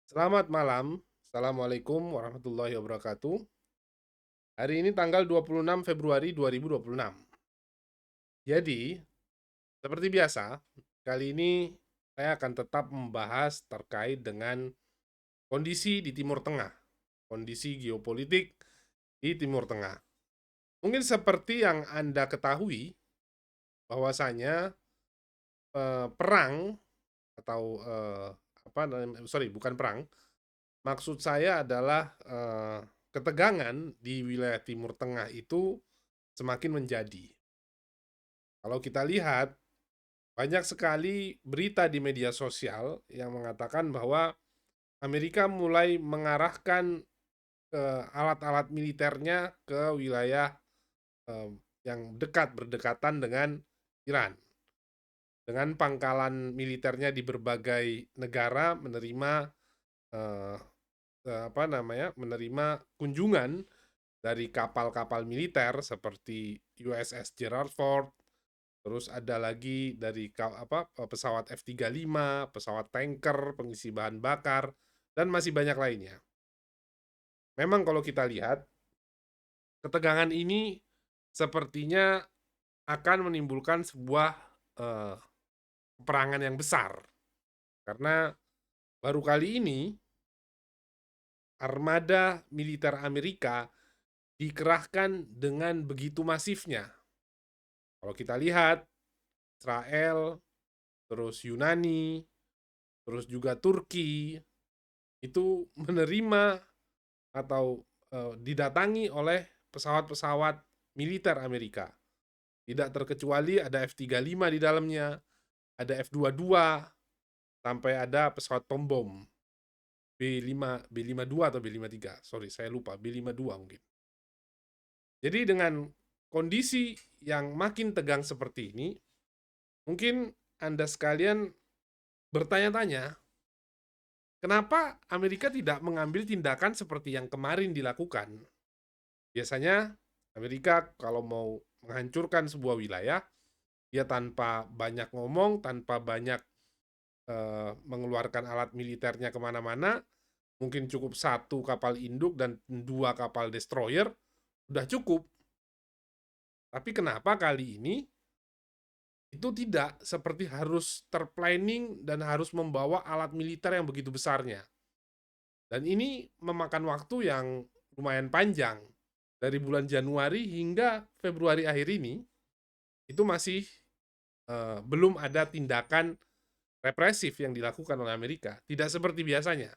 Selamat malam. Assalamualaikum warahmatullahi wabarakatuh. Hari ini tanggal 26 Februari 2026. Jadi, seperti biasa, kali ini saya akan tetap membahas terkait dengan kondisi di Timur Tengah, kondisi geopolitik di Timur Tengah. Mungkin seperti yang Anda ketahui, bahwasanya perang atau apa namanya, sorry, bukan perang. Maksud saya adalah ketegangan di wilayah Timur Tengah itu semakin menjadi. Kalau kita lihat, banyak sekali berita di media sosial yang mengatakan bahwa Amerika mulai mengarahkan alat-alat militernya ke wilayah eh, yang berdekatan dengan Iran. Dengan pangkalan militernya di berbagai negara eh, menerima kunjungan dari kapal-kapal militer seperti USS Gerald Ford, terus ada lagi dari pesawat F-35, pesawat tanker, pengisi bahan bakar, dan masih banyak lainnya. Memang kalau kita lihat, ketegangan ini sepertinya akan menimbulkan sebuah eh, peperangan yang besar. Karena baru kali ini armada militer Amerika dikerahkan dengan begitu masifnya. Kalau kita lihat, Israel, terus Yunani, terus juga Turki, itu menerima atau didatangi oleh pesawat-pesawat militer Amerika. Tidak terkecuali ada F-35 di dalamnya, ada F-22, sampai ada pesawat pembom B-52 atau B-53. Sorry, saya lupa, B-52 mungkin. Jadi dengan kondisi yang makin tegang seperti ini, mungkin Anda sekalian bertanya-tanya, kenapa Amerika tidak mengambil tindakan seperti yang kemarin dilakukan? Biasanya Amerika kalau mau menghancurkan sebuah wilayah, dia tanpa banyak ngomong, tanpa banyak mengeluarkan alat militernya kemana-mana, mungkin cukup satu kapal induk dan dua kapal destroyer, udah cukup. Tapi kenapa kali ini itu tidak seperti harus terplanning dan harus membawa alat militer yang begitu besarnya. Dan ini memakan waktu yang lumayan panjang. Dari bulan Januari hingga Februari akhir ini, itu masih belum ada tindakan represif yang dilakukan oleh Amerika. Tidak seperti biasanya.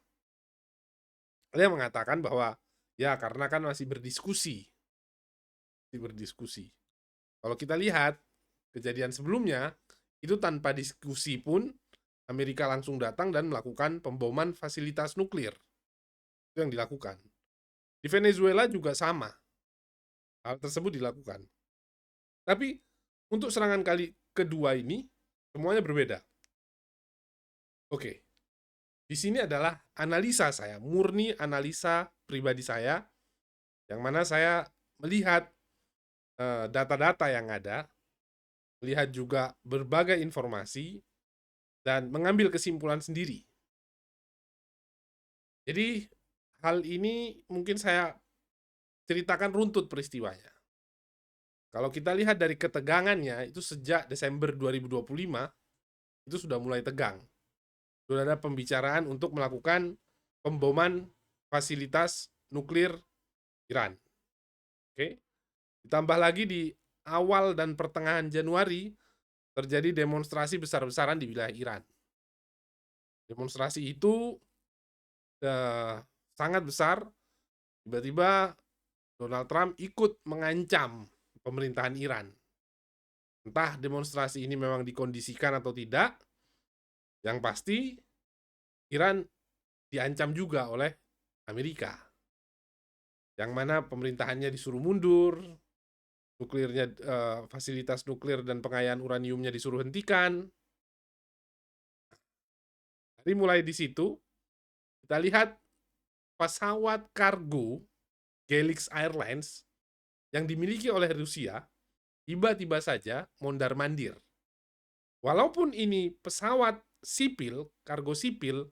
Ada yang mengatakan bahwa ya karena kan masih berdiskusi. Kalau kita lihat kejadian sebelumnya, itu tanpa diskusi pun Amerika langsung datang dan melakukan pemboman fasilitas nuklir. Itu yang dilakukan. Di Venezuela juga sama. Hal tersebut dilakukan. Tapi untuk serangan kali kedua ini, semuanya berbeda. Oke, di sini adalah analisa saya, murni analisa pribadi saya, yang mana saya melihat data-data yang ada, melihat juga berbagai informasi, dan mengambil kesimpulan sendiri. Jadi, hal ini mungkin saya ceritakan runtut peristiwanya. Kalau kita lihat dari ketegangannya, itu sejak Desember 2025, itu sudah mulai tegang. Sudah ada pembicaraan untuk melakukan pemboman fasilitas nuklir Iran. Oke. Ditambah lagi di awal dan pertengahan Januari terjadi demonstrasi besar-besaran di wilayah Iran. Demonstrasi itu sangat besar. Tiba-tiba Donald Trump ikut mengancam pemerintahan Iran. Entah demonstrasi ini memang dikondisikan atau tidak, yang pasti Iran diancam juga oleh Amerika. Yang mana pemerintahannya disuruh mundur, nuklirnya fasilitas nuklir dan pengayaan uraniumnya disuruh hentikan. Jadi mulai di situ kita lihat pesawat kargo Gelix Airlines yang dimiliki oleh Rusia tiba-tiba saja mondar-mandir. Walaupun ini pesawat sipil, kargo sipil,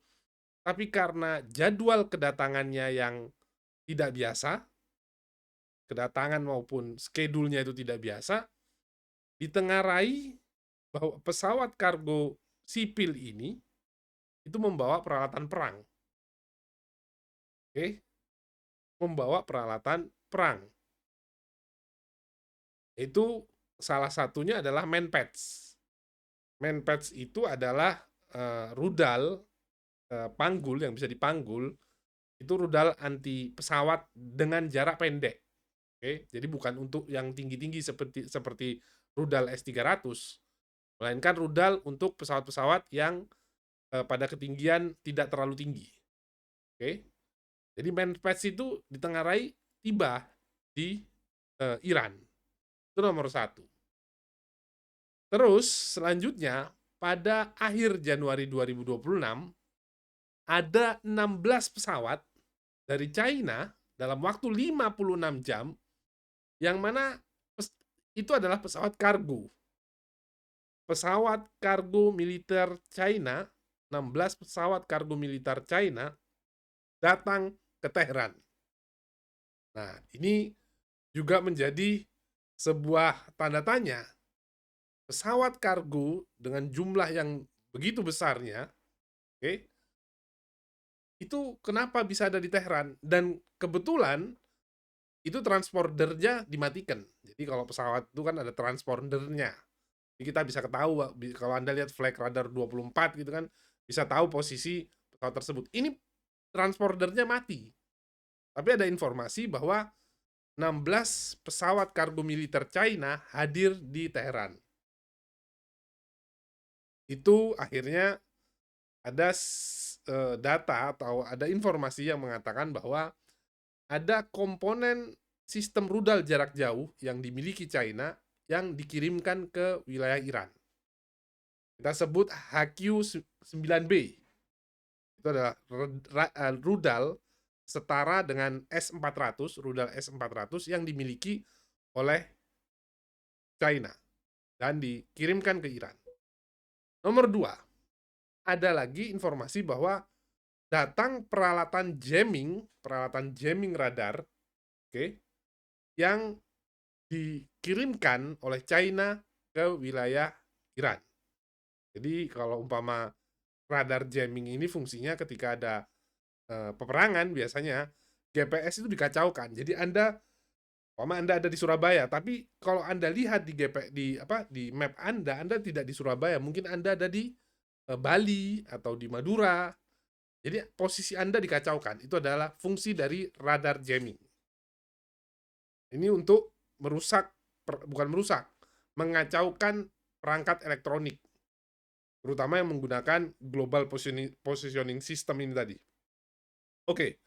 tapi karena jadwal kedatangannya yang tidak biasa, kedatangan maupun schedule-nya itu tidak biasa, ditengarai bahwa pesawat kargo sipil ini itu membawa peralatan perang. Oke, membawa peralatan perang. Itu salah satunya adalah manpads. Manpads itu adalah rudal panggul yang bisa dipanggul, itu rudal anti pesawat dengan jarak pendek. Oke, jadi bukan untuk yang tinggi-tinggi seperti rudal S-300, melainkan rudal untuk pesawat-pesawat yang pada ketinggian tidak terlalu tinggi. Oke, jadi manpads itu ditengarai tiba di Iran. Itu nomor satu. Terus selanjutnya pada akhir Januari 2026 ada 16 pesawat dari China dalam waktu 56 jam yang mana itu adalah pesawat kargo. Pesawat kargo militer China, 16 pesawat kargo militer China datang ke Teheran. Nah, ini juga menjadi sebuah tanda tanya. Pesawat kargo dengan jumlah yang begitu besarnya, oke, itu kenapa bisa ada di Teheran? Dan kebetulan itu transporternya dimatikan. Jadi kalau pesawat itu kan ada transporternya. Jadi kita bisa ketahui, kalau Anda lihat flight radar 24 gitu kan, bisa tahu posisi pesawat tersebut. Ini transporternya mati. Tapi ada informasi bahwa 16 pesawat kargo militer China hadir di Teheran. Itu akhirnya ada data atau ada informasi yang mengatakan bahwa ada komponen sistem rudal jarak jauh yang dimiliki China yang dikirimkan ke wilayah Iran. Kita sebut HQ-9B. Itu adalah rudal setara dengan S-400, rudal S-400 yang dimiliki oleh China dan dikirimkan ke Iran. Nomor 2, ada lagi informasi bahwa datang peralatan jamming radar, oke, yang dikirimkan oleh China ke wilayah Iran. Jadi kalau umpama radar jamming ini fungsinya ketika ada peperangan biasanya GPS itu dikacaukan. Jadi Anda ada di Surabaya, tapi kalau Anda lihat di map Anda tidak di Surabaya, mungkin Anda ada di Bali atau di Madura. Jadi posisi Anda dikacaukan. Itu adalah fungsi dari radar jamming. Ini untuk mengacaukan perangkat elektronik, terutama yang menggunakan global positioning system ini tadi. Oke,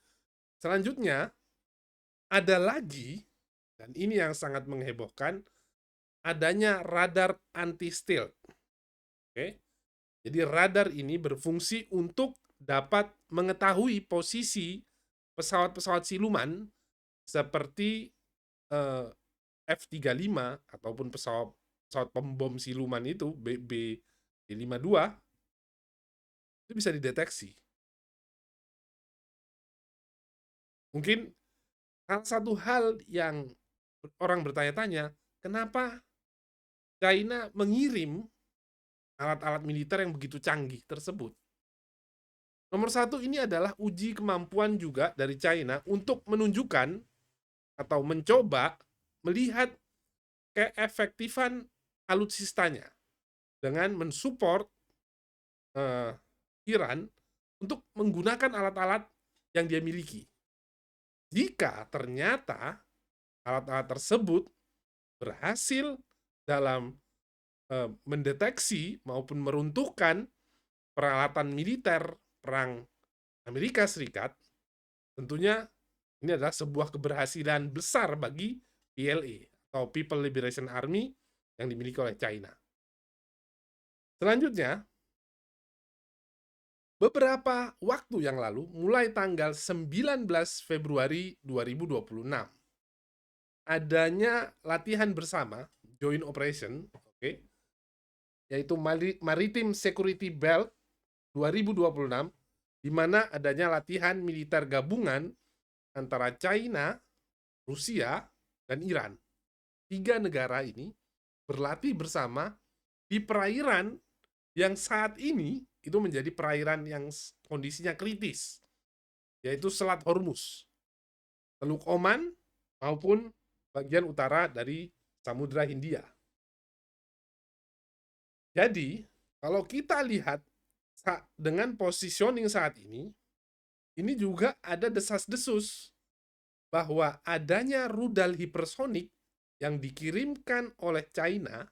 selanjutnya ada lagi, dan ini yang sangat menghebohkan, adanya radar anti-stealth. Oke, jadi radar ini berfungsi untuk dapat mengetahui posisi pesawat-pesawat siluman seperti F-35 ataupun pesawat pembom siluman itu B-52 itu bisa dideteksi. Mungkin salah satu hal yang orang bertanya-tanya, kenapa China mengirim alat-alat militer yang begitu canggih tersebut? Nomor satu, ini adalah uji kemampuan juga dari China untuk menunjukkan atau mencoba melihat keefektifan alutsistanya dengan mensupport Iran untuk menggunakan alat-alat yang dia miliki. Jika ternyata alat-alat tersebut berhasil dalam mendeteksi maupun meruntuhkan peralatan militer perang Amerika Serikat, tentunya ini adalah sebuah keberhasilan besar bagi PLA atau People Liberation Army yang dimiliki oleh China. Selanjutnya, beberapa waktu yang lalu, mulai tanggal 19 Februari 2026, adanya latihan bersama, joint operation, yaitu Maritime Security Belt 2026, di mana adanya latihan militer gabungan antara China, Rusia, dan Iran. 3 negara ini berlatih bersama di perairan yang saat ini itu menjadi perairan yang kondisinya kritis, yaitu Selat Hormuz, Teluk Oman, maupun bagian utara dari Samudra Hindia. Jadi, kalau kita lihat dengan positioning saat ini juga ada desas-desus bahwa adanya rudal hipersonik yang dikirimkan oleh China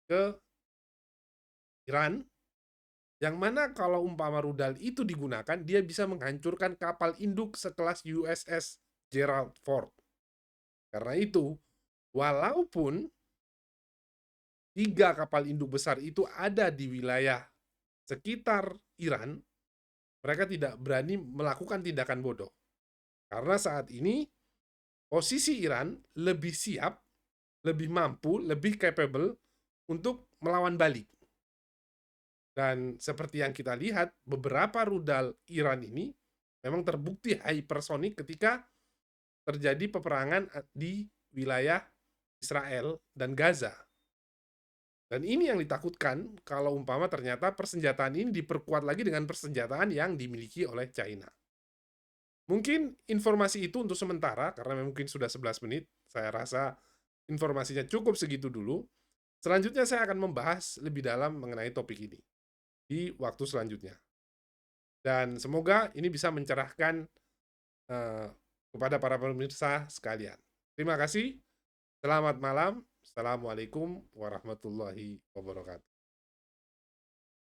ke Iran, yang mana kalau umpama rudal itu digunakan, dia bisa menghancurkan kapal induk sekelas USS Gerald Ford. Karena itu, walaupun 3 kapal induk besar itu ada di wilayah sekitar Iran, mereka tidak berani melakukan tindakan bodoh. Karena saat ini posisi Iran lebih siap, lebih mampu, lebih capable untuk melawan balik. Dan seperti yang kita lihat, beberapa rudal Iran ini memang terbukti hypersonic ketika terjadi peperangan di wilayah Israel dan Gaza. Dan ini yang ditakutkan kalau umpama ternyata persenjataan ini diperkuat lagi dengan persenjataan yang dimiliki oleh China. Mungkin informasi itu untuk sementara, karena mungkin sudah 11 menit, saya rasa informasinya cukup segitu dulu. Selanjutnya saya akan membahas lebih dalam mengenai topik ini di waktu selanjutnya. Dan semoga ini bisa mencerahkan kepada para pemirsa sekalian. Terima kasih. Selamat malam. Assalamualaikum warahmatullahi wabarakatuh.